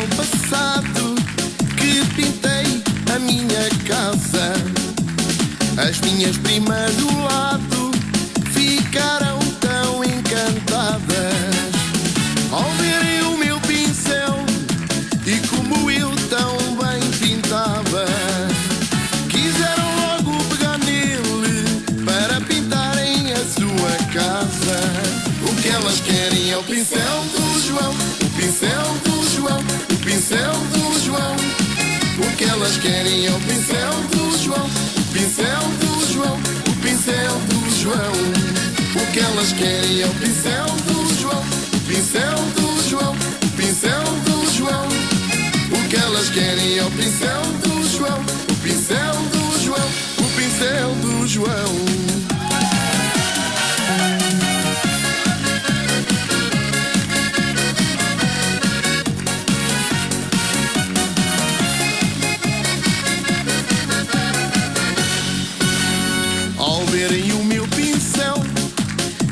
ano passado que pintei a minha casa. As minhas primas do lado ficaram tão encantadas ao verem o meu pincel e como eu tão bem pintava. Quiseram logo pegar nele para pintarem a sua casa. O que elas querem é o pincel do João, o pincel do João, o pincel do João. O que elas querem é o pincel do João, o pincel do João, o pincel do João. O que elas querem é o pincel do João, o pincel do João, o pincel do João. O que elas querem é o pincel do João, o pincel do João, o pincel do João. Ao verem o meu pincel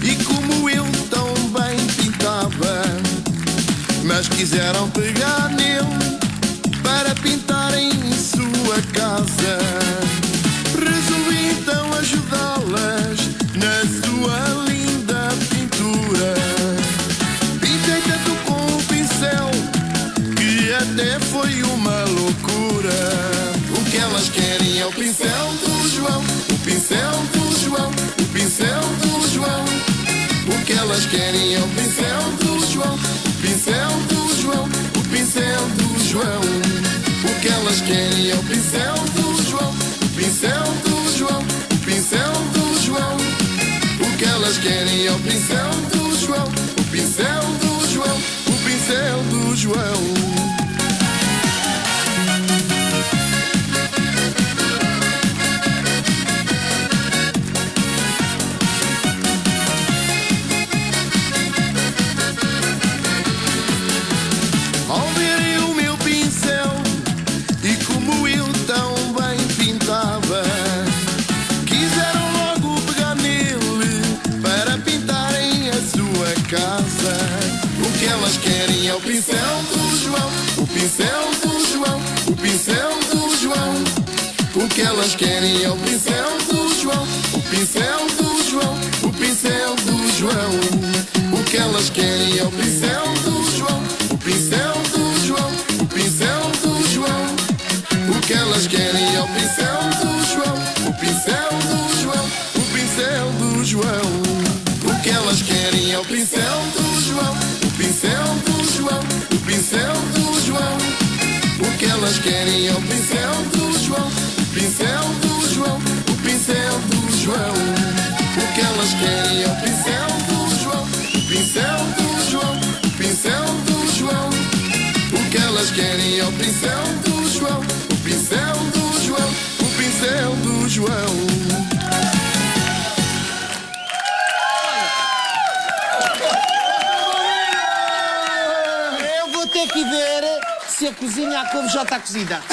e como eu tão bem pintava, mas quiseram pegar nele para pintarem sua casa. Resolvi então ajudá-las na sua linda pintura. Pintei tanto com o pincel que até foi uma loucura. O que elas querem é o pincel do João, o pincel do João, o pincel do João. O que elas querem é o pincel do João, o pincel do João, o pincel do João. O que elas querem é o pincel do João, o pincel do João, o pincel do João. O que elas querem é o pincel do João, o pincel do João, o pincel do João. Ao verem o meu pincel e como eu tão bem pintava, quiseram logo pegar nele para pintarem a sua casa. O que elas querem é o pincel do João, o pincel do João, o pincel do João. O que elas querem é o pincel do João, o pincel do João, o pincel do João. O que elas querem é o pincel do João, o pincel do João, o pincel do João. O que elas querem é o pincel do João, o pincel do João, o pincel do João. O que elas querem é o pincel do João, o pincel do João, o pincel do João. O que elas querem é o pincel do João, o pincel do João, o pincel do João. O que elas querem é o pincel do João, o pincel do João, o pincel do João. O que elas querem é o pincel do João, o pincel do João, o pincel do João. Eu vou ter que ver se a cozinha, a couve já está cozida.